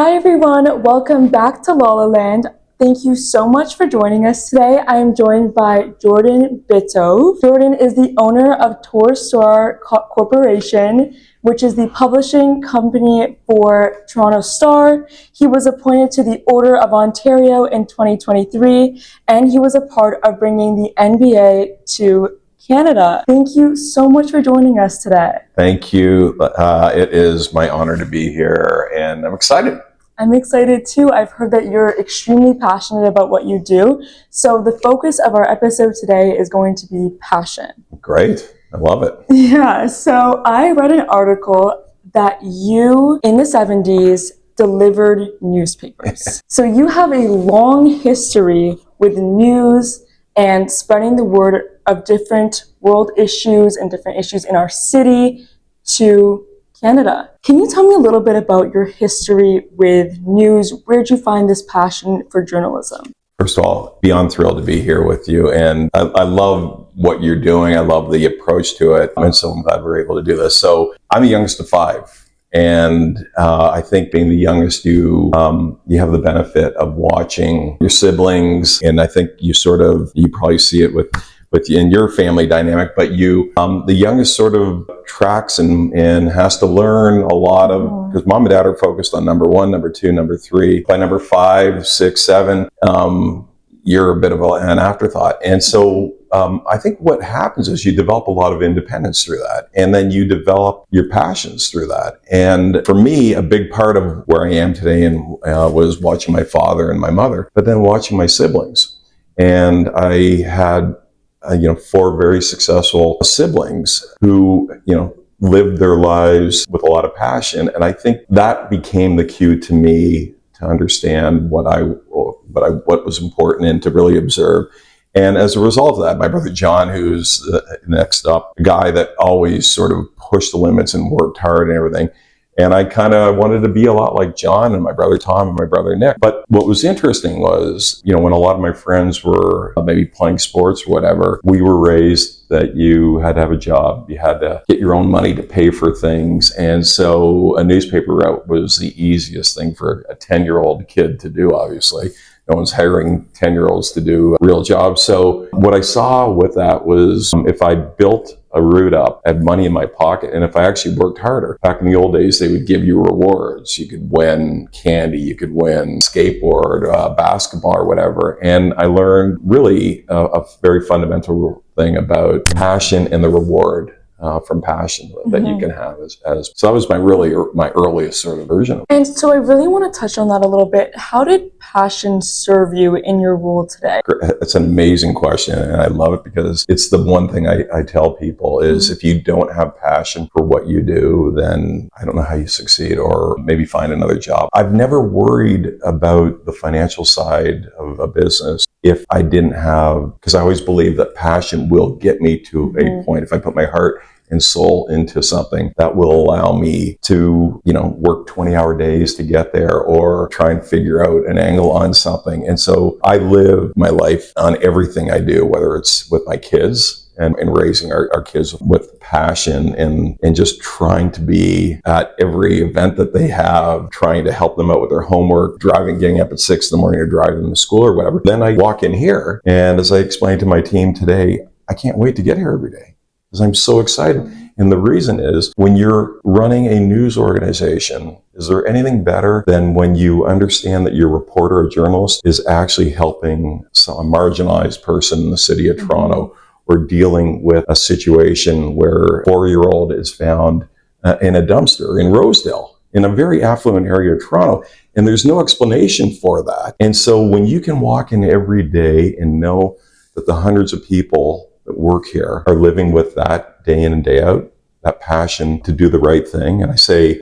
Hi everyone, welcome back to LaLa Land. Thank you so much for joining us today. I am joined by Jordan Bitove. Jordan is the owner of Star Corporation, which is the publishing company for Toronto Star. He was appointed to the Order of Ontario in 2023, and he was a part of bringing the NBA to Canada. Thank you so much for joining us today. Thank you. It is my honor to be here, and I'm excited. I'm excited too. I've heard that you're extremely passionate about what you do. So the focus of our episode today is going to be passion. Great. I love it. Yeah. So I read an article that you, in the 70s, delivered newspapers. So you have a long history with news and spreading the word of different world issues and different issues in our city to Canada. Can you tell me a little bit about your history with news? Where'd you find this passion for journalism? First of all, beyond thrilled to be here with you. And I love what you're doing. I love the approach to it. And so I'm glad we're able to do this. So I'm the youngest of five. And I think being the youngest, you have the benefit of watching your siblings. And I think you probably see it with you in your family dynamic, but the youngest sort of tracks and has to learn a lot of, because mom and dad are focused on number one, number two, number three. By number 5, 6, 7, you're a bit of an afterthought. And so I think what happens is you develop a lot of independence through that, and then you develop your passions through that. And for me, a big part of where I am today was watching my father and my mother, but then watching my siblings. And I had 4 very successful siblings who, lived their lives with a lot of passion. And I think that became the cue to me to understand what was important and to really observe. And as a result of that, my brother John, who's next up, a guy that always sort of pushed the limits and worked hard and everything. And I kind of wanted to be a lot like John and my brother Tom and my brother Nick. But what was interesting was, when a lot of my friends were maybe playing sports or whatever, we were raised that you had to have a job. You had to get your own money to pay for things. And so a newspaper route was the easiest thing for a 10-year-old kid to do, obviously. No one's hiring 10-year-olds to do a real job. So what I saw with that was if I built a route up, I had money in my pocket, and if I actually worked harder, back in the old days, they would give you rewards. You could win candy, you could win skateboard, basketball, or whatever. And I learned really a very fundamental thing about passion and the reward from passion that you can have so that was my earliest sort of version of it. And so I really want to touch on that a little bit. How did passion serve you in your role today? It's an amazing question, and I love it because it's the one thing I tell people is if you don't have passion for what you do, then I don't know how you succeed, or maybe find another job. I've never worried about the financial side of a business if I didn't have, because I always believe that passion will get me to a point. If I put my heart and soul into something, that will allow me to, work 20-hour days to get there, or try and figure out an angle on something. And so I live my life on everything I do, whether it's with my kids and raising our kids with passion and just trying to be at every event that they have, trying to help them out with their homework, getting up at 6 in the morning to drive them to school or whatever. Then I walk in here, and as I explained to my team today, I can't wait to get here every day, because I'm so excited. And the reason is, when you're running a news organization, is there anything better than when you understand that your reporter or journalist is actually helping a marginalized person in the city of Toronto, or dealing with a situation where a 4-year-old is found in a dumpster in Rosedale, in a very affluent area of Toronto, and there's no explanation for that. And so when you can walk in every day and know that the hundreds of people that work here are living with that day in and day out, that passion to do the right thing. And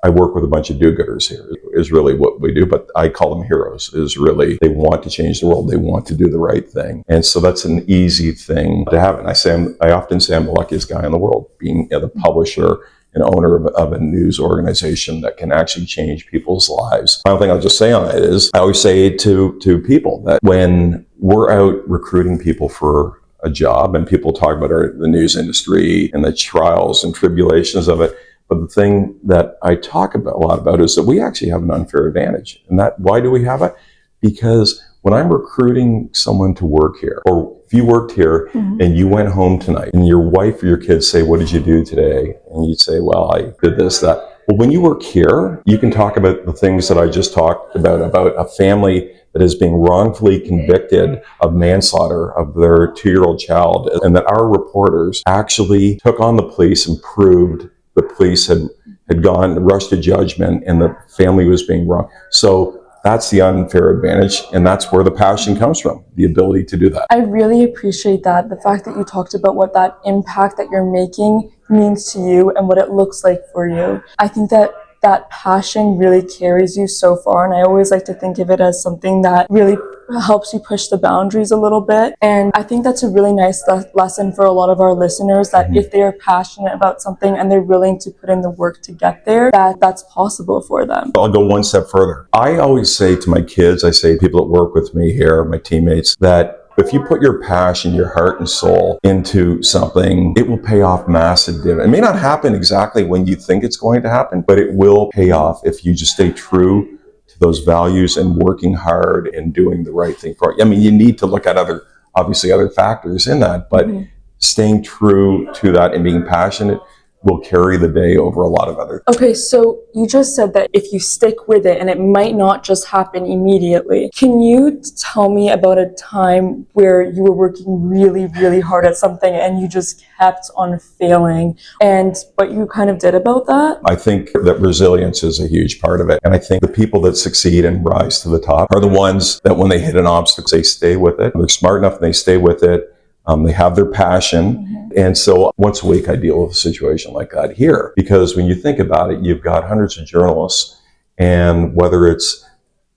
I work with a bunch of do-gooders here, is really what we do, but I call them heroes, is really, they want to change the world, they want to do the right thing. And so that's an easy thing to have. And I often say I'm the luckiest guy in the world, being the publisher and owner of a news organization that can actually change people's lives. Final thing I'll just say on it is, I always say to people that when we're out recruiting people for a job, and people talk about the news industry and the trials and tribulations of it, But the thing that I talk about a lot about is that we actually have an unfair advantage. And that, why do we have it? Because when I'm recruiting someone to work here, or if you worked here and you went home tonight and your wife or your kids say, what did you do today? And you'd say, well, I did this, that. Well, when you work here, you can talk about the things that I just talked about a family that is being wrongfully convicted of manslaughter of their 2-year-old child, and that our reporters actually took on the police and proved the police had rushed to judgment and the family was being wrong. So that's the unfair advantage, and that's where the passion comes from, the ability to do that. I really appreciate that, the fact that you talked about what that impact that you're making means to you and what it looks like for you. I think that passion really carries you so far, and I always like to think of it as something that really helps you push the boundaries a little bit. And I think that's a really nice lesson for a lot of our listeners, that if they're passionate about something and they're willing to put in the work to get there, that's possible for them. I'll go one step further. I always say to my kids, I say to people that work with me here, my teammates, that if you put your passion, your heart and soul into something, it will pay off massive dividends. It may not happen exactly when you think it's going to happen, but it will pay off if you just stay true to those values and working hard and doing the right thing for it. I mean, you need to look at other factors in that, but staying true to that and being passionate will carry the day over a lot of other things. Okay, so you just said that if you stick with it, and it might not just happen immediately. Can you tell me about a time where you were working really, really hard at something and you just kept on failing, and what you kind of did about that? I think that resilience is a huge part of it. And I think the people that succeed and rise to the top are the ones that when they hit an obstacle, they stay with it. They're smart enough and they stay with it. They have their passion. And so once a week I deal with a situation like that here, because when you think about it, you've got hundreds of journalists, and whether it's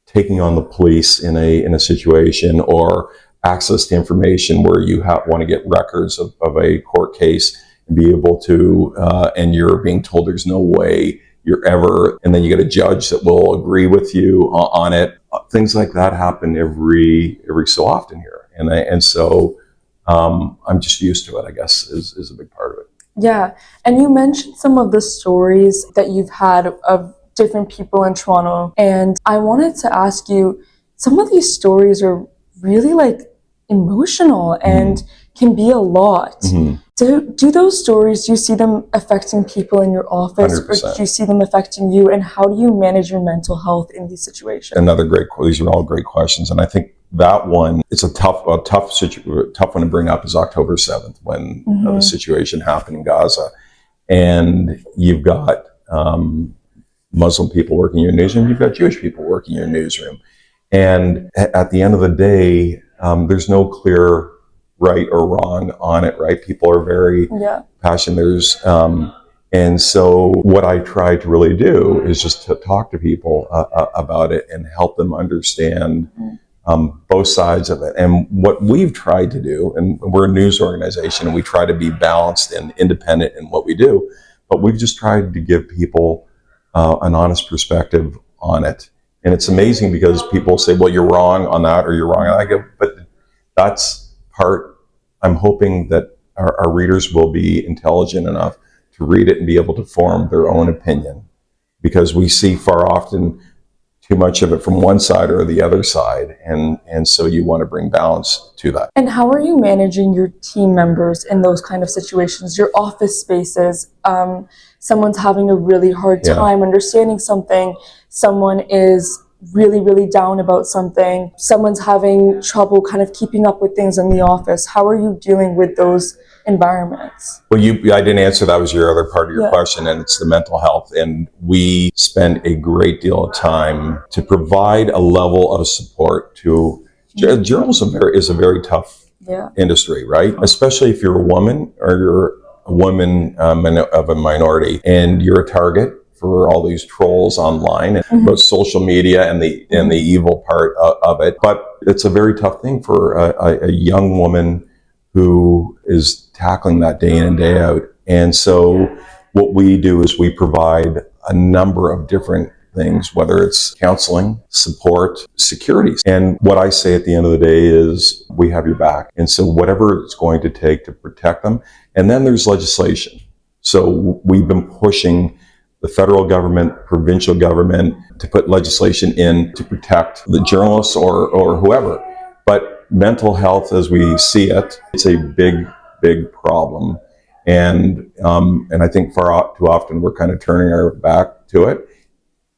taking on the police in a situation or access to information where you want to get records of a court case and be able to, and you're being told there's no way you're ever, and then you get a judge that will agree with you on it. Things like that happen every so often here. And so I'm just used to it, I guess, is a big part of it. Yeah. And you mentioned some of the stories that you've had of different people in Toronto. And I wanted to ask you, some of these stories are really emotional and can be a lot. Do those stories, do you see them affecting people in your office 100%. Or do you see them affecting you? And how do you manage your mental health in these situations? These are all great questions. And I think that one, it's a tough one to bring up, is October 7th, when the situation happened in Gaza. And you've got Muslim people working in your newsroom, you've got Jewish people working in your newsroom. And at the end of the day, there's no clear right or wrong on it, right? People are very passionate. And so what I try to really do is just to talk to people about it and help them understand both sides of it. And what we've tried to do, and we're a news organization and we try to be balanced and independent in what we do, but we've just tried to give people an honest perspective on it. And it's amazing because people say, well, you're wrong on that or you're wrong. I go, but that's part, I'm hoping that our readers will be intelligent enough to read it and be able to form their own opinion, because we see far often too much of it from one side or the other side. And so you want to bring balance to that. And how are you managing your team members in those kind of situations, your office spaces? Someone's having a really hard time understanding something. Someone is really, really down about something. Someone's having trouble kind of keeping up with things in the office. How are you dealing with those environments? Well, I didn't answer, that was your other part of your question, and it's the mental health. And we spend a great deal of time to provide a level of support to journalism. Is a very tough industry, right? Especially if you're a woman or you're a woman of a minority and you're a target for all these trolls online and about social media and the evil part of it. But it's a very tough thing for a young woman who is tackling that day in and day out. And so what we do is we provide a number of different things, whether it's counseling, support, security. And what I say at the end of the day is we have your back. And so whatever it's going to take to protect them. And then there's legislation. So we've been pushing the federal government, provincial government to put legislation in to protect the journalists or whoever. But mental health, as we see it, it's a big problem. And I think far too often we're kind of turning our back to it.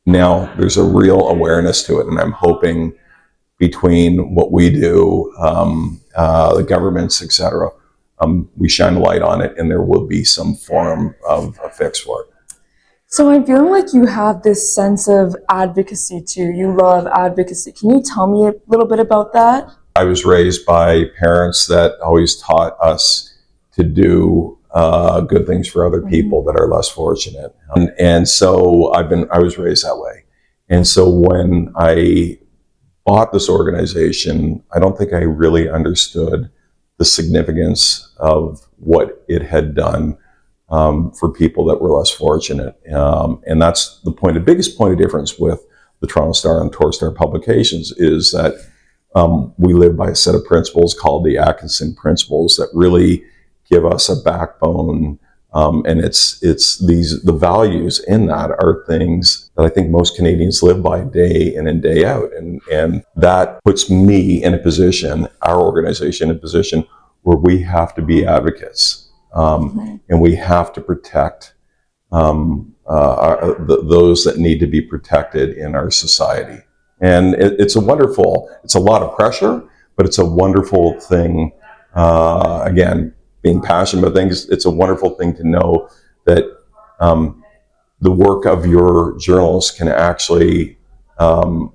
Now there's a real awareness to it, and I'm hoping between what we do, the governments, etc., we shine a light on it, and there will be some form of a fix for it. So I'm feeling like you have this sense of advocacy too. You love advocacy. Can you tell me a little bit about that? I was raised by parents that always taught us to do good things for other people that are less fortunate. And so I was raised that way. And so when I bought this organization, I don't think I really understood the significance of what it had done for people that were less fortunate. And that's the biggest point of difference with the Toronto Star and Tour Star publications is that we live by a set of principles called the Atkinson principles that really give us a backbone. And the values in that are things that I think most Canadians live by day in and day out. And that puts me in a position, our organization in a position where we have to be advocates. And we have to protect those that need to be protected in our society. And it's a lot of pressure, but it's a wonderful thing. Again, being passionate about things, it's a wonderful thing to know that the work of your journalists can actually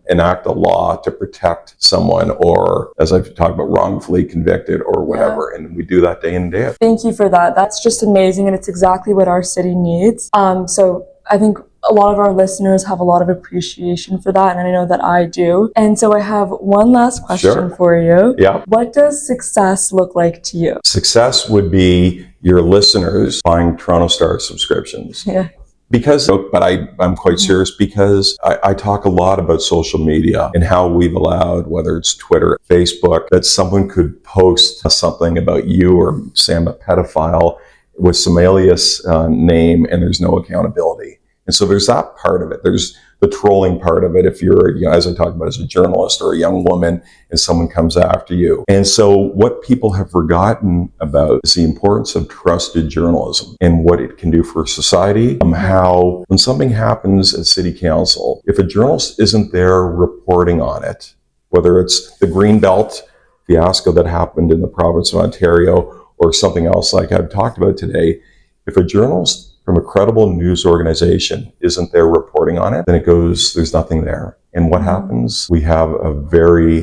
enact a law to protect someone, or as I've talked about, wrongfully convicted or whatever. Yeah. And we do that day in and day out. Thank you for that. That's just amazing, and it's exactly what our city needs. So I think a lot of our listeners have a lot of appreciation for that, and I know that I do. And so I have one last question for you. Yeah. What does success look like to you? Success would be your listeners buying Toronto Star subscriptions. Yeah. But I'm quite serious because I talk a lot about social media and how we've allowed, whether it's Twitter, Facebook, that someone could post something about you or say I'm a pedophile with some alias name, and there's no accountability. And so there's that part of it. There's the trolling part of it. If you're, as I talked about, as a journalist or a young woman and someone comes after you. And so what people have forgotten about is the importance of trusted journalism and what it can do for society. How when something happens at City Council, if a journalist isn't there reporting on it, whether it's the Greenbelt fiasco that happened in the province of Ontario or something else like I've talked about today, if a journalist from a credible news organization isn't there reporting on it, then there's nothing there. And what happens? We have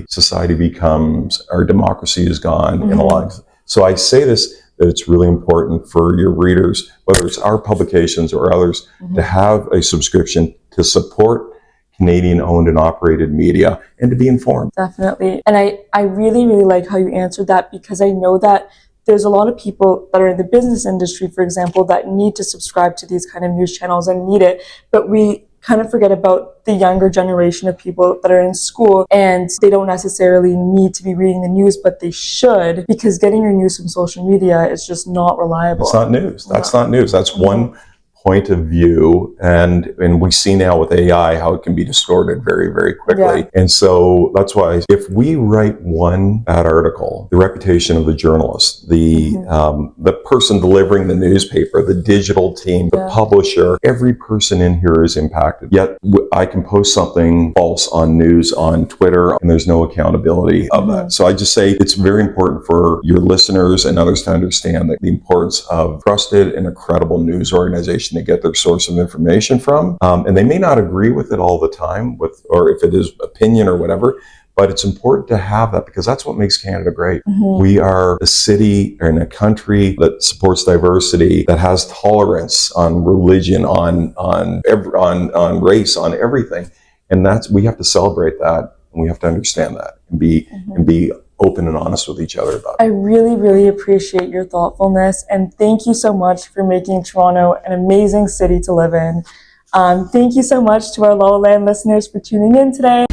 society becomes, our democracy is gone in a lot. So I say this, that it's really important for your readers, whether it's our publications or others, to have a subscription to support Canadian owned and operated media and to be informed. Definitely. And I really, really like how you answered that, because I know that there's a lot of people that are in the business industry, for example, that need to subscribe to these kind of news channels and need it. But we kind of forget about the younger generation of people that are in school, and they don't necessarily need to be reading the news, but they should, because getting your news from social media is just not reliable. It's not news. That's not news. That's one point of view, and we see now with AI how it can be distorted very, very quickly. And so that's why if we write one bad article, the reputation of the journalist, the person delivering the newspaper, the digital team, the publisher, every person in here is impacted. Yet I can post something false on news on Twitter, and there's no accountability of that. So I just say it's very important for your listeners and others to understand that the importance of trusted and a credible news organization to get their source of information from. And they may not agree with it all the time, or if it is opinion or whatever, but it's important to have that, because that's what makes Canada great. We are a city and a country that supports diversity, that has tolerance on religion, on race, on everything. And we have to celebrate that, and we have to understand that and be open and honest with each other about it. I really, really appreciate your thoughtfulness, and thank you so much for making Toronto an amazing city to live in. Thank you so much to our LaLa Land listeners for tuning in today.